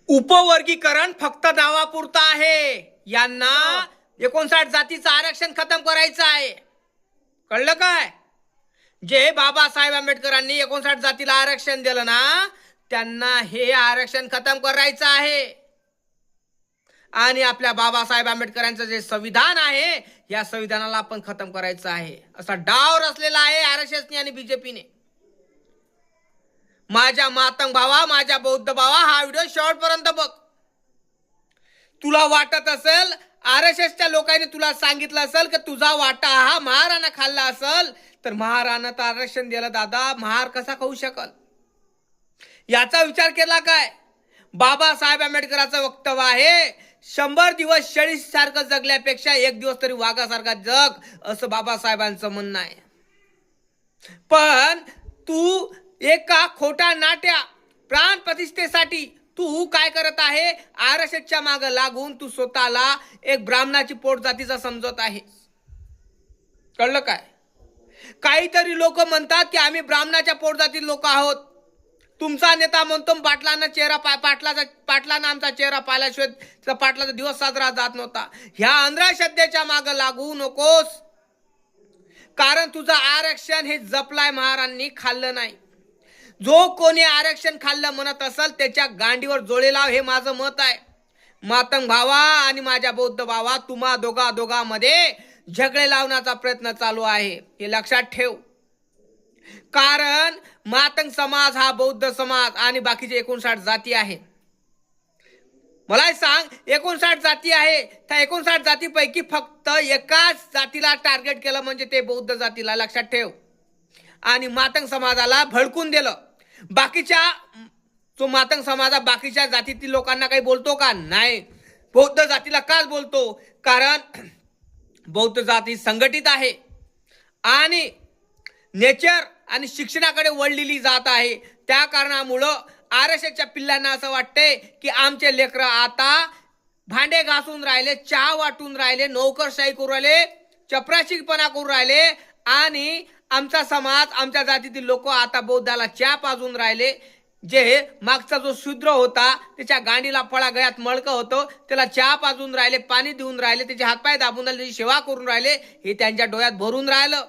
उपवर्गीकरण फक्त नावापुरतं आहे. यांना 59 जातीचं आरक्षण खतम करायचं आहे. कळलं काय? जे बाबासाहेब आंबेडकरांनी 59 जातीला आरक्षण दिलं ना, त्यांना हे आरक्षण खतम करायचं आहे. आणि आपल्या बाबासाहेब आंबेडकरांचं जे संविधान आहे, या संविधानाला आपण खतम करायचं आहे. असा डाव रचलेला आहे आरएसएसने आणि बीजेपीने. माझ्या मातंग भावा, माझ्या बौद्ध भावा, हा व्हिडिओ शेवटपर्यंत बघ. तुला वाटत असेल, आरएसएसच्या लोकांनी तुला सांगितलं असेल की तुझा वाटा हा महाराणा खाल्ला असेल, तर महाराणाचं आरक्षण दिलं दादा, महार कसा खाऊ शकल? याचा विचार केला काय? बाबासाहेब आंबेडकरांचं वक्तव्य आहे, 100 दिवस शेळीसारखं जगल्यापेक्षा 1 दिवस तरी वाघासारखा जग, असं बाबासाहेबांचं म्हणणं आहे. पण तू एका खोटा नाट्या प्राण प्रतिष्ठेसाठी तू काय करत आहे? आरएसएसच्या मागे लागून तू स्वतःला एक ब्राह्मणाची पोट जातीचा समजत आहे. कळलं काय? काहीतरी लोक म्हणतात की आम्ही ब्राह्मणाच्या पोट जातील लोक आहोत. तुमचा नेता म्हणतो पाटलानं आमचा चेहरा पाहिल्याशिवाय त्या पाटलाचा दिवस साजरा जात नव्हता. ह्या अंधश्रद्धेच्या मागे लागू नकोस, कारण तुझं आरक्षण हे जपलाय महाराजांनी, खाल्लं नाही. जो कोणी आरक्षण खाल्लं म्हणत असेल त्याच्या गांडीवर जोळे लाव, हे माझं मत आहे. मातंग भावा आणि माझ्या बौद्ध भावा, तुम्हा दोघांमध्ये झगडे लावण्याचा प्रयत्न चालू आहे, हे लक्षात ठेव. कारण मातंग समाज हा बौद्ध समाज आणि बाकीचे 59 जाती आहे. मला सांग, 59 जाती आहे, त्या 59 जातीपैकी फक्त एकाच जातीला टार्गेट केलं म्हणजे ते बौद्ध जातीला, लक्षात ठेव. आणि मातंग समाजाला भडकून दिलं. बाकीच्या जो मातंग समाजा बाकीच्या जातीतील लोकांना काही बोलतो का? नाही. बौद्ध जातीला काच बोलतो? कारण बौद्ध जाती संघटित आहे आणि नेचर आणि शिक्षणाकडे वळलेली जात आहे. त्या कारणामुळं आरएसएसच्या पिल्लांना असं वाटतंय की आमचे लेकरं आता भांडे घासून राहिले, चहा वाटून राहिले, नोकरशाही करू राहिले, चपराशीपणा करू राहिले आणि आमचा समाज, आमच्या जातीतील लोक आता बौद्धाला चहा पाजून राहिले. जे मागचा जो शूद्र होता त्याच्या गांडीला फळा गळ्यात मळकं होतं, त्याला चहा पाजून राहिले, पाणी देऊन राहिले, त्याचे हातपाय दाबून राहिले, त्याची सेवा करून राहिले, हे त्यांच्या डोळ्यात भरून राहिलं.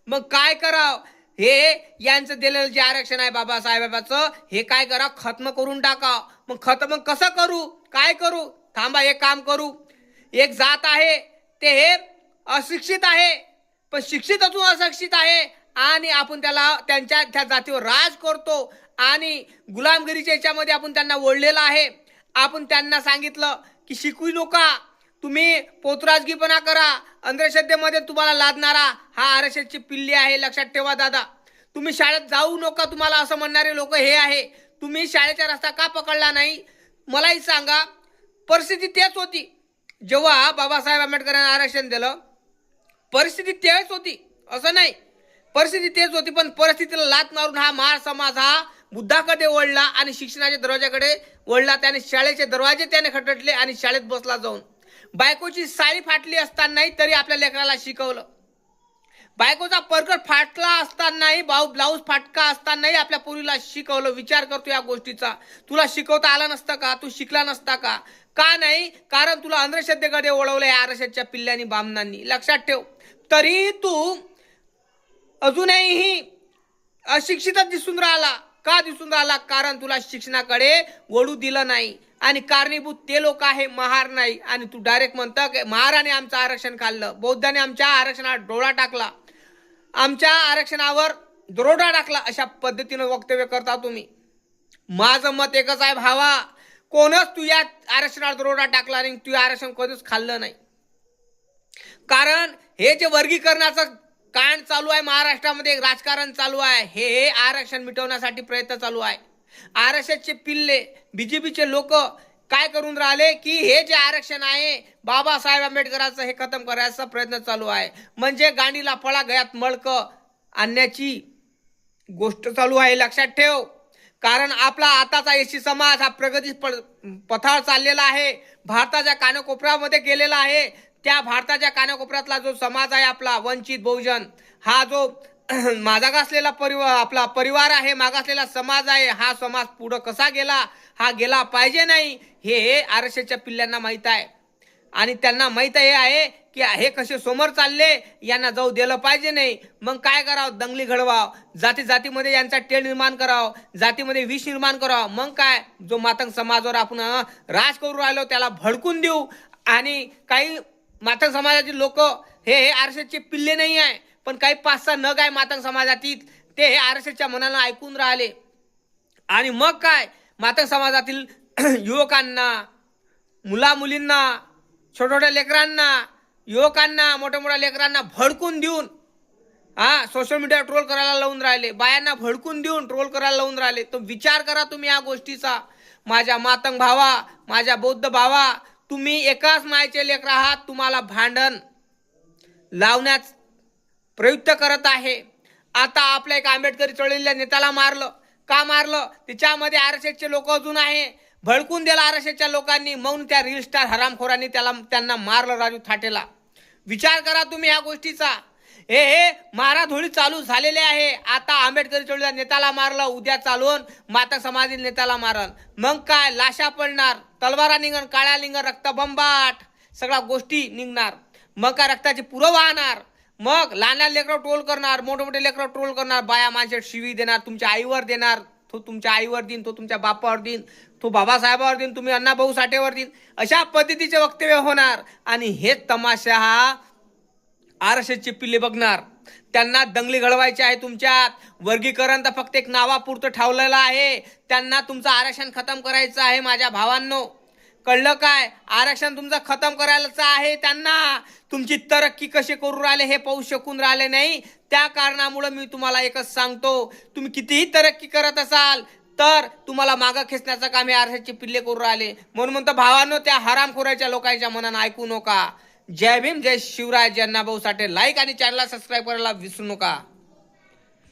मग काय करावं? हे यांचं दिलेलं जे आरक्षण आहे बाबासाहेबाचं, हे काय करा, खत्म करून टाका. मग खत्म कसं करू, काय करू? थांबा, एक काम करू. एक जात आहे, ते हे अशिक्षित आहे, पण शिक्षित असून अशिक्षित आहे आणि आपण त्याला त्यांच्या त्या जातीवर राज करतो आणि गुलामगिरीच्या याच्यामध्ये आपण त्यांना ओढलेलं आहे. आपण त्यांना सांगितलं की शिकू नका, तुम्ही पोतराजगीपणा करा, अंधश्रद्धेमध्ये तुम्हाला लादणारा हा आरएसएसची पिल्ली आहे, लक्षात ठेवा दादा. तुम्ही शाळेत जाऊ नका, तुम्हाला असं म्हणणारे लोक हे आहे. तुम्ही शाळेचा रस्ता का पकडला नाही? मलाही सांगा. परिस्थिती तेच होती जेव्हा बाबासाहेब आंबेडकरांनी आरक्षण दिलं. परिस्थिती तेच होती, असं नाही, परिस्थिती तेच होती, पण परिस्थितीला लात मारून हा महार समाज हा बुद्धाकडे वळला आणि शिक्षणाच्या दरवाजाकडे वळला. त्याने शाळेचे दरवाजे त्याने खटटले आणि शाळेत बसला जाऊन. बायकोची साडी फाटली असतानाही तरी आपल्या लेकराला शिकवलं. बायकोचा परकर फाटला असतानाही, ब्लाऊज फाटका असतानाही आपल्या पोरीला शिकवलं. विचार करतो या गोष्टीचा. तुला शिकवता आलं नसतं का? तू शिकला नसता का? का नाही? कारण तुला अंधश्रद्धेकडे वळवलंय आरएसएसच्या पिल्ल्यांनी, बामणांनी, लक्षात ठेव. तरी तू अजूनही अशिक्षितच दिसून राहिला. का दिसून राहिला? कारण तुला शिक्षणाकडे वळू दिलं नाही आणि कारणीभूत ते लोक आहे, महार नाही. आणि तू डायरेक्ट म्हणतं की महाराने आमचं आरक्षण खाल्लं, बौद्धाने आमच्या आरक्षणावर डोळा टाकला, आमच्या आरक्षणावर दरोडा टाकला, अशा पद्धतीनं वक्तव्य करता तुम्ही. माझं मत एकच आहे भावा, कोणच तू या आरक्षणावर दरोडा टाकला नाही, तू आरक्षण कधीच खाल्लं नाही. कारण हे जे वर्गीकरणाचं कांड चालू आहे महाराष्ट्रामध्ये, एक राजकारण चालू आहे, हे आरक्षण मिटवण्यासाठी प्रयत्न चालू आहे. आरएसएसचे पिल्ले, बीजेपीचे लोक काय करून राहिले की हे जे आरक्षण आहे बाबासाहेब आंबेडकरांचं, हे खतम करायचा प्रयत्न चालू आहे. म्हणजे गांडीला फळा गळ्यात मळकं आणण्याची गोष्ट चालू आहे, लक्षात ठेव. कारण आपला आताचा एसी समाज हा प्रगती पथावर चाललेला आहे, भारताच्या कानाकोपऱ्यामध्ये गेलेला आहे. त्या भारताच्या कानाकोपऱ्यातला जो समाज आहे आपला वंचित बहुजन, हा जो मागासलेला आपला परिवार आहे, मागासलेला समाज आहे, हा समाज पुढं कसा गेला, हा गेला पाहिजे नाही, हे आरक्षणाच्या पिल्ल्यांना माहित आहे. आणि त्यांना माहित आहे की हे कसे समोर चालले, यांना जाऊ दिलं पाहिजे नाही. मग काय करावं, दंगली घडवाव, जातीमध्ये यांचा तेढ निर्माण करावं, जातीमध्ये विष निर्माण करावं. मग काय, जो मातंग समाजावर आपण राज करू राहिलो त्याला भडकून देऊ. आणि काही मातंग समाजातील लोक हे आरक्षणाचे पिल्ले नाही आहे, पण काही 5-6 नग आहे मातंग समाजातील, ते हे आरक्षणाच्या मनाला ऐकून राहिले. आणि मग काय, मातंग समाजातील युवकांना, मुलींना, छोट्या लेकरांना, युवकांना, मोठ्या लेकरांना भडकून देऊन सोशल मीडिया ट्रोल करायला लावून राहिले, बायांना भडकून देऊन ट्रोल करायला लावून राहिले. तर विचार करा तुम्ही या गोष्टीचा. माझ्या मातंग भावा, माझ्या बौद्ध भावा, तुम्ही एकाच मायेचे लेकर आहात. तुम्हाला भांडण लावण्यात प्रयुक्त करत आहे. आता आपल्या एक आंबेडकरी चळवळीच्या नेत्याला मारलं. का मारलं? त्याच्यामध्ये आरक्षणाचे लोक अजून आहे. भडकून दिला आरक्षणाच्या लोकांनी, म्हणून त्या रील स्टार हरामखोरांनी त्यांना मारलं राजू थाटेला. विचार करा तुम्ही या गोष्टीचा. हे माराधोळी चालू झालेले आहे. आता आंबेडकरी चळवळीच्या नेत्याला मारलं, उद्या चालून माता समाजातील नेत्याला मारल. मग काय, लाशा पडणार, तलवारा निघण, काळ्या निघण, रक्तबंबाट सगळ्या गोष्टी निघणार. मग काय, रक्ताचे पुरं वाहणार. मग लहान लेकरं ट्रोल करणार, मोठे लेकरं ट्रोल करणार, बाया माणसं शिवी देणार, तुमच्या आईवर देणार, तो तुमच्या आईवर देईन, तो तुमच्या बापावर देईन, तो बाबासाहेबावर देईन, तुम्ही अण्णाभाऊ साठेवर देईन. अशा पद्धतीचे वक्तव्य होणार. आणि हेच तमाशा हा आरक्षणाचे पिल्ले बघणार. त्यांना दंगली घडवायची आहे तुमच्यात. वर्गीकरण तर फक्त एक नावापुरतं ठेवलेलं आहे. त्यांना तुमचं आरक्षण खतम करायचं आहे. माझ्या भावांनो, कळलं काय? आरक्षण तुमचं खतम करायचं आहे. त्यांना तुमची तरक्की कशी करू राहिले हे पाहू शकून राहिले नाही. त्या कारणामुळे मी तुम्हाला एकच सांगतो, तुम्ही कितीही तरक्की करत असाल तर तुम्हाला मागं खेचण्याचं काम हे आरक्षणाचे पिल्ले करू राहिले. म्हणून म्हणतो भावांनो, त्या हरामखोराच्या लोकांच्या मनानं ऐकू नका. जय भीम, जय शिवराय, जय अण्णाभाऊ साठे. लाईक आणि चॅनलला सबस्क्राईब करायला विसरू नका.